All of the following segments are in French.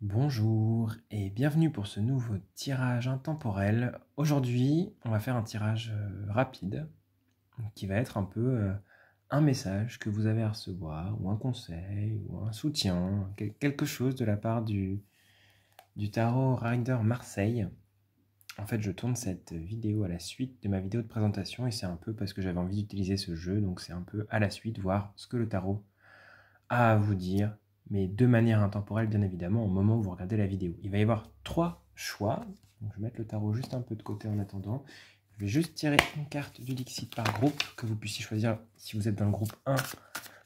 Bonjour et bienvenue pour ce nouveau tirage intemporel. Aujourd'hui, on va faire un tirage rapide qui va être un peu un message que vous avez à recevoir, ou un conseil, ou un soutien, quelque chose de la part du tarot Rider Marseille. En fait, je tourne cette vidéo à la suite de ma vidéo de présentation et c'est un peu parce que j'avais envie d'utiliser ce jeu, donc c'est un peu à la suite, voir ce que le tarot a à vous dire, mais de manière intemporelle, bien évidemment, au moment où vous regardez la vidéo. Il va y avoir 3 choix. Donc, je vais mettre le tarot juste un peu de côté en attendant. Je vais juste tirer une carte du Dixit par groupe, que vous puissiez choisir si vous êtes dans le groupe 1,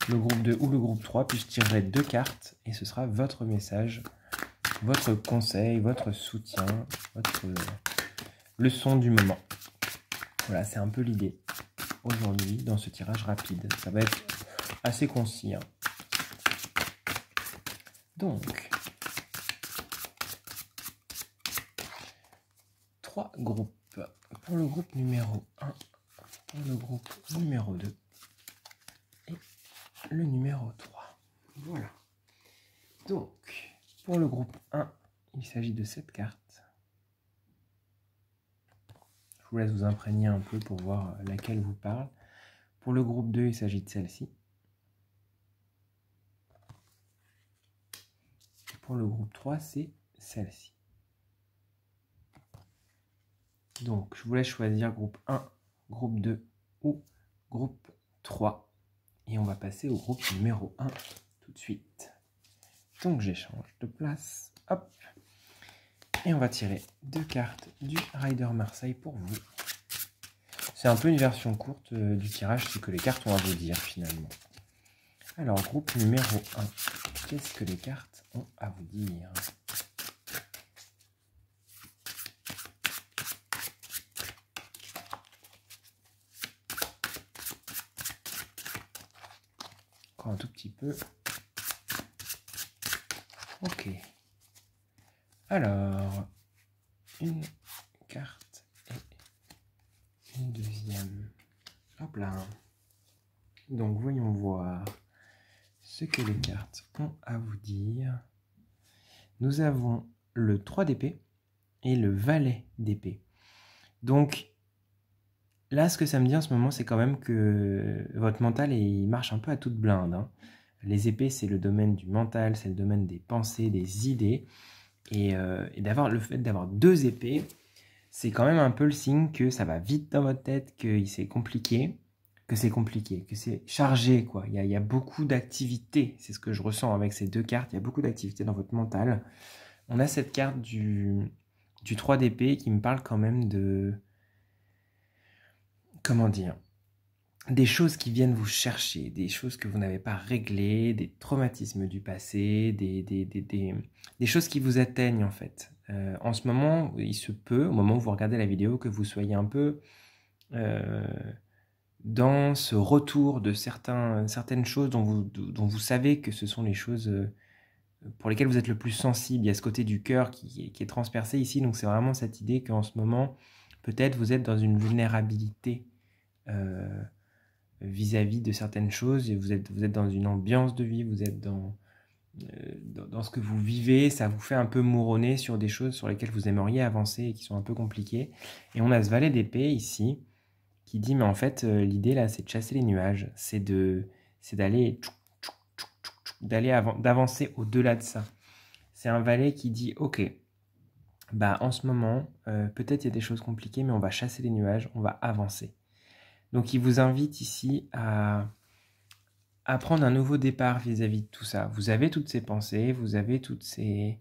le groupe 2 ou le groupe 3. Puis je tirerai 2 cartes et ce sera votre message, votre conseil, votre soutien, votre leçon du moment. Voilà, c'est un peu l'idée aujourd'hui dans ce tirage rapide. Ça va être assez concis, hein. Donc, 3 groupes. Pour le groupe numéro 1, pour le groupe numéro 2 et le numéro 3. Voilà. Donc, pour le groupe 1, il s'agit de cette carte. Je vous laisse vous imprégner un peu pour voir laquelle vous parle. Pour le groupe 2, il s'agit de celle-ci. Pour le groupe 3, c'est celle-ci. Donc, je vous laisse choisir groupe 1, groupe 2 ou groupe 3. Et on va passer au groupe numéro 1 tout de suite. Donc, j'échange de place. Hop. Et on va tirer 2 cartes du Rider Marseille pour vous. C'est un peu une version courte du tirage, c'est que les cartes ont à vous dire finalement. Alors, groupe numéro 1. Qu'est-ce que les cartes ont à vous dire ? Encore un tout petit peu. Ok. Alors, une carte et une deuxième. Hop là. Donc, voyons voir ce que les cartes ont à vous dire. Nous avons le 3 d'épée et le valet d'épée. Donc, là, ce que ça me dit en ce moment, c'est quand même que votre mental, il marche un peu à toute blinde, hein. Les épées, c'est le domaine du mental, c'est le domaine des pensées, des idées. Et le fait d'avoir 2 épées, c'est quand même un peu le signe que ça va vite dans votre tête, que c'est compliqué, que c'est chargé, quoi. Il y a beaucoup d'activités, c'est ce que je ressens avec ces 2 cartes, il y a beaucoup d'activités dans votre mental. On a cette carte du 3 d'épée qui me parle quand même de... Comment dire ? Des choses qui viennent vous chercher, des choses que vous n'avez pas réglées, des traumatismes du passé, des choses qui vous atteignent en fait. En ce moment, il se peut, au moment où vous regardez la vidéo, que vous soyez un peu dans ce retour de certaines choses dont vous savez que ce sont les choses pour lesquelles vous êtes le plus sensible. Il y a ce côté du cœur qui est transpercé ici, donc c'est vraiment cette idée qu'en ce moment, peut-être vous êtes dans une vulnérabilité vis-à-vis de certaines choses, et vous êtes dans une ambiance de vie, vous êtes dans ce que vous vivez, ça vous fait un peu mouronner sur des choses sur lesquelles vous aimeriez avancer et qui sont un peu compliquées. Et on a ce valet d'épée ici, qui dit, mais en fait, l'idée là, c'est de chasser les nuages, c'est d'avancer au-delà de ça. C'est un valet qui dit, ok, bah en ce moment, peut-être il y a des choses compliquées, mais on va chasser les nuages, on va avancer. Donc il vous invite ici à prendre un nouveau départ vis-à-vis de tout ça. Vous avez toutes ces pensées, vous avez tous ces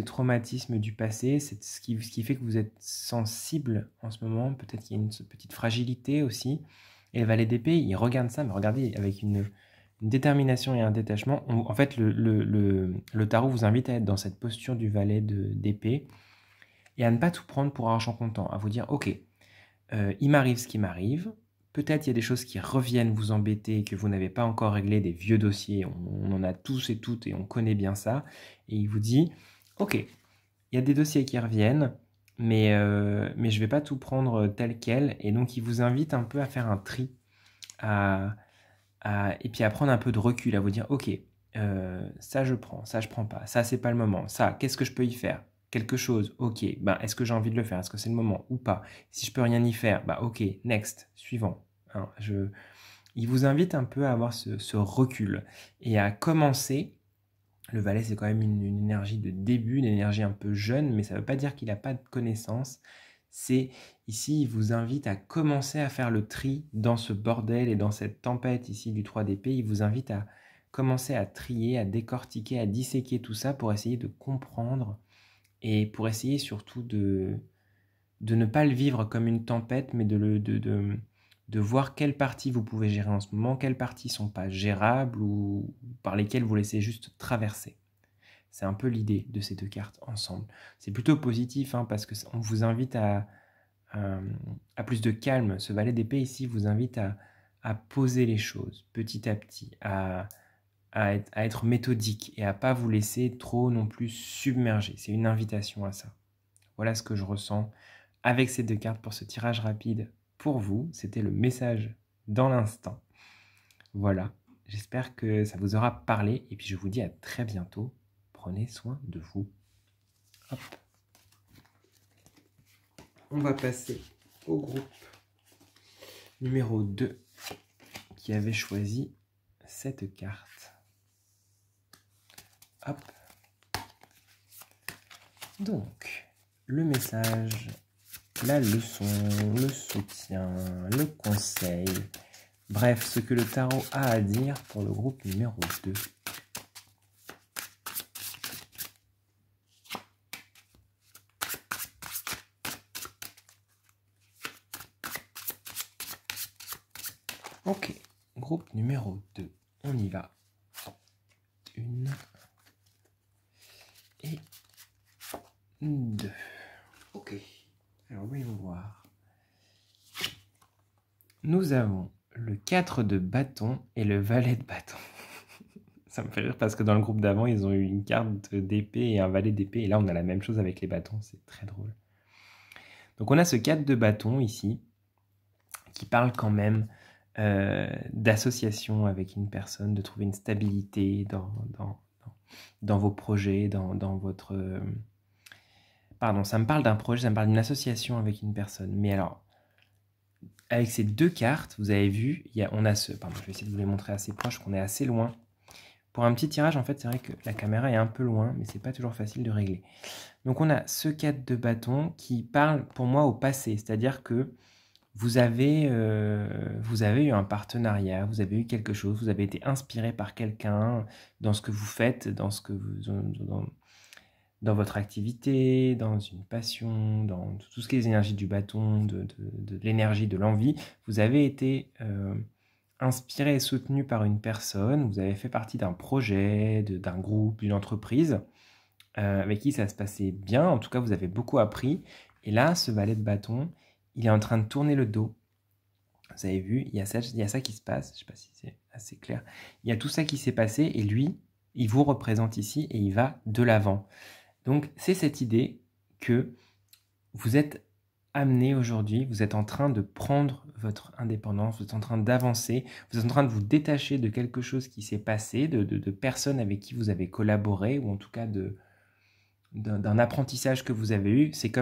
traumatismes du passé, c'est ce qui fait que vous êtes sensible en ce moment, peut-être qu'il y a une petite fragilité aussi. Et le valet d'épée, il regarde ça, mais regardez, avec une détermination et un détachement. En fait, le tarot vous invite à être dans cette posture du valet d'épée et à ne pas tout prendre pour argent comptant, à vous dire, ok, il m'arrive ce qui m'arrive, peut-être il y a des choses qui reviennent vous embêter, que vous n'avez pas encore réglé, des vieux dossiers, on en a tous et toutes et on connaît bien ça, et il vous dit, ok, il y a des dossiers qui reviennent, mais je ne vais pas tout prendre tel quel, et donc il vous invite un peu à faire un tri, et puis à prendre un peu de recul, à vous dire, ok, ça je prends, ça je prends pas, ça c'est pas le moment, ça, qu'est-ce que je peux y faire? Quelque chose, ok, ben, est-ce que j'ai envie de le faire? Est-ce que c'est le moment ou pas? Si je peux rien y faire, bah ok, next, suivant. Hein, il vous invite un peu à avoir ce recul et à commencer. Le valet, c'est quand même une énergie de début, une énergie un peu jeune, mais ça ne veut pas dire qu'il n'a pas de connaissances. C'est ici, il vous invite à commencer à faire le tri dans ce bordel et dans cette tempête ici du 3 d'épée. Il vous invite à commencer à trier, à décortiquer, à disséquer tout ça pour essayer de comprendre et pour essayer surtout de ne pas le vivre comme une tempête, mais de voir quelles parties vous pouvez gérer en ce moment, quelles parties ne sont pas gérables ou par lesquelles vous laissez juste traverser. C'est un peu l'idée de ces deux cartes ensemble. C'est plutôt positif hein, parce qu'on vous invite à plus de calme. Ce valet d'épée ici vous invite à poser les choses petit à petit, à être méthodique et à pas vous laisser trop non plus submerger. C'est une invitation à ça. Voilà ce que je ressens avec ces deux cartes pour ce tirage rapide pour vous. C'était le message dans l'instant. Voilà, j'espère que ça vous aura parlé et puis je vous dis à très bientôt. Prenez soin de vous. Hop. On va passer au groupe numéro 2 qui avait choisi cette carte. Hop. Donc, le message, la leçon, le soutien, le conseil, bref, ce que le tarot a à dire pour le groupe numéro 2. Ok, groupe numéro 2, on y va. 1 et 2. Ok, alors voyons voir. Nous avons le 4 de bâton et le valet de bâton. Ça me fait rire parce que dans le groupe d'avant, ils ont eu une carte d'épée et un valet d'épée. Et là, on a la même chose avec les bâtons. C'est très drôle. Donc, on a ce 4 de bâton ici qui parle quand même d'association avec une personne, de trouver une stabilité dans vos projets, dans votre... Pardon, ça me parle d'un projet, ça me parle d'une association avec une personne. Mais alors, avec ces deux cartes, vous avez vu, on a ce... Pardon, je vais essayer de vous les montrer assez proche, qu'on est assez loin. Pour un petit tirage, en fait, c'est vrai que la caméra est un peu loin, mais c'est pas toujours facile de régler. Donc, on a ce 4 de bâton qui parle, pour moi, au passé. C'est-à-dire que vous avez eu un partenariat, vous avez eu quelque chose, vous avez été inspiré par quelqu'un dans ce que vous faites, dans votre activité, dans une passion, dans tout ce qui est les énergies du bâton, de l'énergie, de l'envie. Vous avez été inspiré et soutenu par une personne, vous avez fait partie d'un projet, d'un groupe, d'une entreprise avec qui ça se passait bien. En tout cas, vous avez beaucoup appris. Et là, ce valet de bâton, il est en train de tourner le dos. Vous avez vu, il y a ça qui se passe. Je ne sais pas si c'est assez clair. Il y a tout ça qui s'est passé et lui, il vous représente ici et il va de l'avant. Donc, c'est cette idée que vous êtes amené aujourd'hui, vous êtes en train de prendre votre indépendance, vous êtes en train d'avancer, vous êtes en train de vous détacher de quelque chose qui s'est passé, de personnes avec qui vous avez collaboré, ou en tout cas d'un apprentissage que vous avez eu. C'est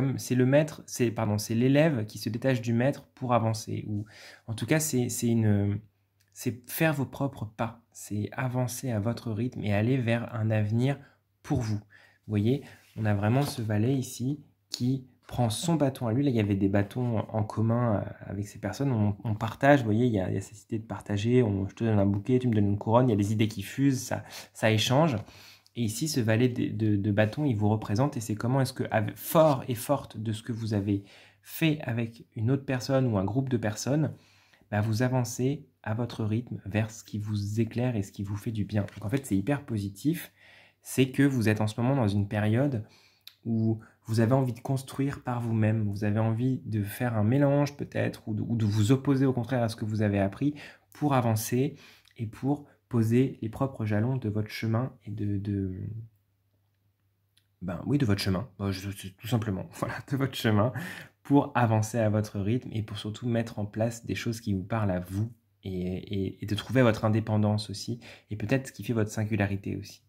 l'élève qui se détache du maître pour avancer, ou en tout cas c'est faire vos propres pas, c'est avancer à votre rythme et aller vers un avenir pour vous. Vous voyez, on a vraiment ce valet ici qui prend son bâton à lui. Là, il y avait des bâtons en commun avec ces personnes. On partage, vous voyez, il y a cette idée de partager. Je te donne un bouquet, tu me donnes une couronne. Il y a des idées qui fusent, ça échange. Et ici, ce valet de bâton, il vous représente. Et c'est comment est-ce que, fort et forte de ce que vous avez fait avec une autre personne ou un groupe de personnes, bah, vous avancez à votre rythme vers ce qui vous éclaire et ce qui vous fait du bien. Donc en fait, c'est hyper positif. C'est que vous êtes en ce moment dans une période où vous avez envie de construire par vous-même, vous avez envie de faire un mélange peut-être, ou de vous opposer au contraire à ce que vous avez appris pour avancer et pour poser les propres jalons de votre chemin et de votre chemin, tout simplement, voilà, de votre chemin, pour avancer à votre rythme et pour surtout mettre en place des choses qui vous parlent à vous et de trouver votre indépendance aussi, et peut-être ce qui fait votre singularité aussi.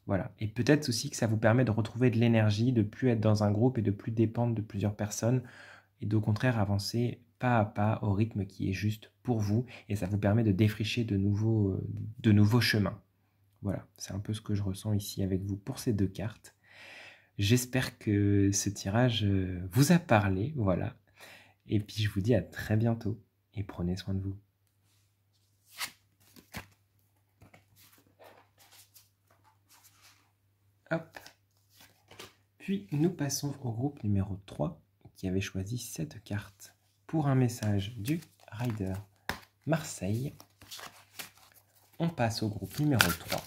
Voilà. Et peut-être aussi que ça vous permet de retrouver de l'énergie, de plus être dans un groupe et de plus dépendre de plusieurs personnes, et d'au contraire avancer pas à pas au rythme qui est juste pour vous, et ça vous permet de défricher de nouveaux chemins. Voilà, c'est un peu ce que je ressens ici avec vous pour ces 2 cartes. J'espère que ce tirage vous a parlé, voilà. Et puis je vous dis à très bientôt, et prenez soin de vous. Hop. Puis nous passons au groupe numéro 3, qui avait choisi cette carte pour un message du Rider Marseille. On passe au groupe numéro 3.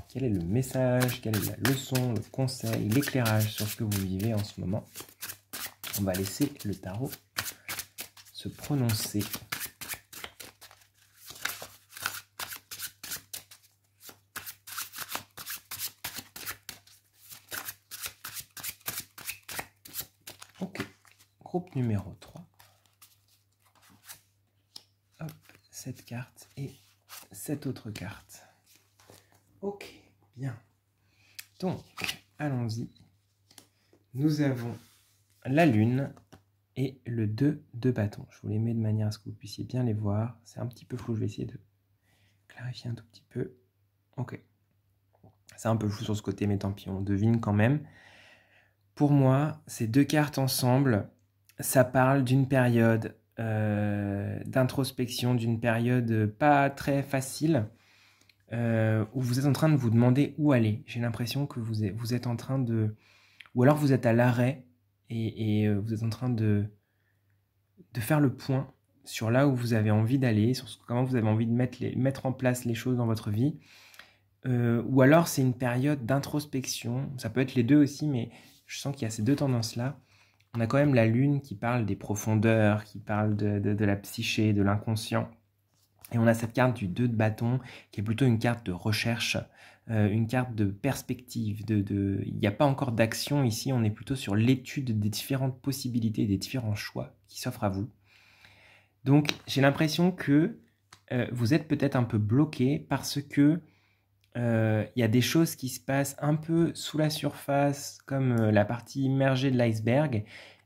Quel est le message, quelle est la leçon, le conseil, l'éclairage sur ce que vous vivez en ce moment? On va laisser le tarot se prononcer. Ok, groupe numéro 3. Hop, cette carte et cette autre carte. Ok, bien. Donc, allons-y. Nous avons la lune et le 2 de bâton. Je vous les mets de manière à ce que vous puissiez bien les voir. C'est un petit peu flou, je vais essayer de clarifier un tout petit peu. Ok. C'est un peu flou sur ce côté, mais tant pis, on devine quand même. Pour moi, ces 2 cartes ensemble, ça parle d'une période d'introspection, d'une période pas très facile, où vous êtes en train de vous demander où aller. J'ai l'impression que vous êtes en train de... Ou alors vous êtes à l'arrêt et vous êtes en train de faire le point sur là où vous avez envie d'aller, sur comment vous avez envie de mettre en place les choses dans votre vie. Ou alors c'est une période d'introspection. Ça peut être les deux aussi, mais je sens qu'il y a ces 2 tendances-là. On a quand même la lune qui parle des profondeurs, qui parle de la psyché, de l'inconscient. Et on a cette carte du 2 de bâton, qui est plutôt une carte de recherche, une carte de perspective. Il n'y a pas encore d'action ici, on est plutôt sur l'étude des différentes possibilités, des différents choix qui s'offrent à vous. Donc j'ai l'impression que vous êtes peut-être un peu bloqué parce que il y a des choses qui se passent un peu sous la surface, comme la partie immergée de l'iceberg.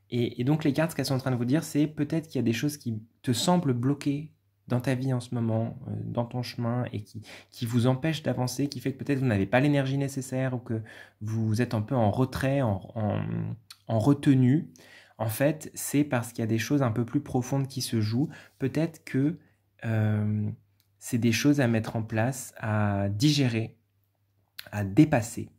Et donc les cartes, ce qu'elles sont en train de vous dire, c'est peut-être qu'il y a des choses qui te semblent bloquées dans ta vie en ce moment, dans ton chemin, et qui vous empêchent d'avancer, qui fait que peut-être vous n'avez pas l'énergie nécessaire, ou que vous êtes un peu en retrait, en retenue. En fait, c'est parce qu'il y a des choses un peu plus profondes qui se jouent. Peut-être que c'est des choses à mettre en place, à digérer, à dépasser.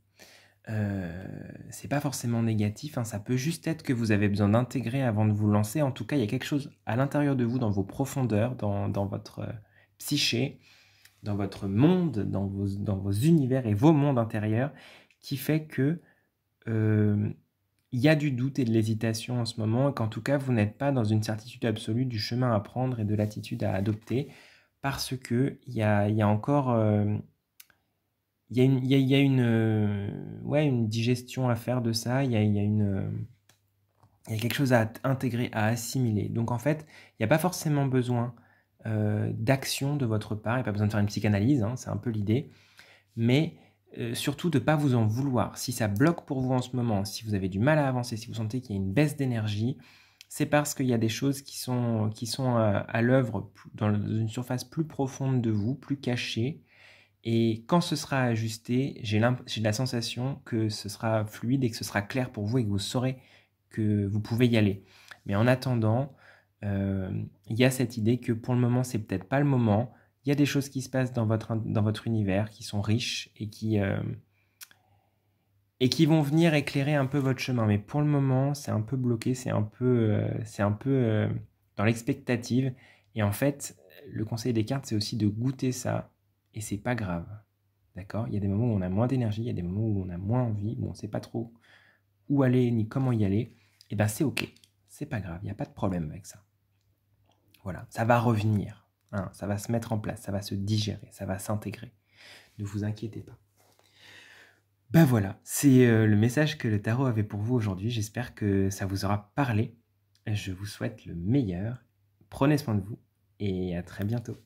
C'est pas forcément négatif, hein, ça peut juste être que vous avez besoin d'intégrer avant de vous lancer. En tout cas, il y a quelque chose à l'intérieur de vous, dans vos profondeurs, dans votre psyché, dans votre monde, dans vos univers et vos mondes intérieurs, qui fait que il y a du doute et de l'hésitation en ce moment, et qu'en tout cas, vous n'êtes pas dans une certitude absolue du chemin à prendre et de l'attitude à adopter, parce que il y a encore... il y a une digestion à faire de ça, il y a quelque chose à intégrer, à assimiler. Donc en fait, il n'y a pas forcément besoin d'action de votre part, il n'y a pas besoin de faire une psychanalyse, hein, c'est un peu l'idée, mais surtout de ne pas vous en vouloir. Si ça bloque pour vous en ce moment, si vous avez du mal à avancer, si vous sentez qu'il y a une baisse d'énergie, c'est parce qu'il y a des choses qui sont à l'œuvre dans une surface plus profonde de vous, plus cachée. Et quand ce sera ajusté, j'ai la sensation que ce sera fluide et que ce sera clair pour vous et que vous saurez que vous pouvez y aller. Mais en attendant, il y a cette idée que pour le moment, c'est peut-être pas le moment. Il y a des choses qui se passent dans votre univers qui sont riches et qui vont venir éclairer un peu votre chemin. Mais pour le moment, c'est un peu bloqué, c'est un peu dans l'expectative. Et en fait, le conseil des cartes, c'est aussi de goûter ça. Et c'est pas grave. D'accord? Il y a des moments où on a moins d'énergie, il y a des moments où on a moins envie, où on ne sait pas trop où aller ni comment y aller. Et ben c'est ok. C'est pas grave, il n'y a pas de problème avec ça. Voilà, ça va revenir. Hein, ça va se mettre en place, ça va se digérer, ça va s'intégrer. Ne vous inquiétez pas. Bah voilà, c'est le message que le tarot avait pour vous aujourd'hui. J'espère que ça vous aura parlé. Je vous souhaite le meilleur. Prenez soin de vous et à très bientôt.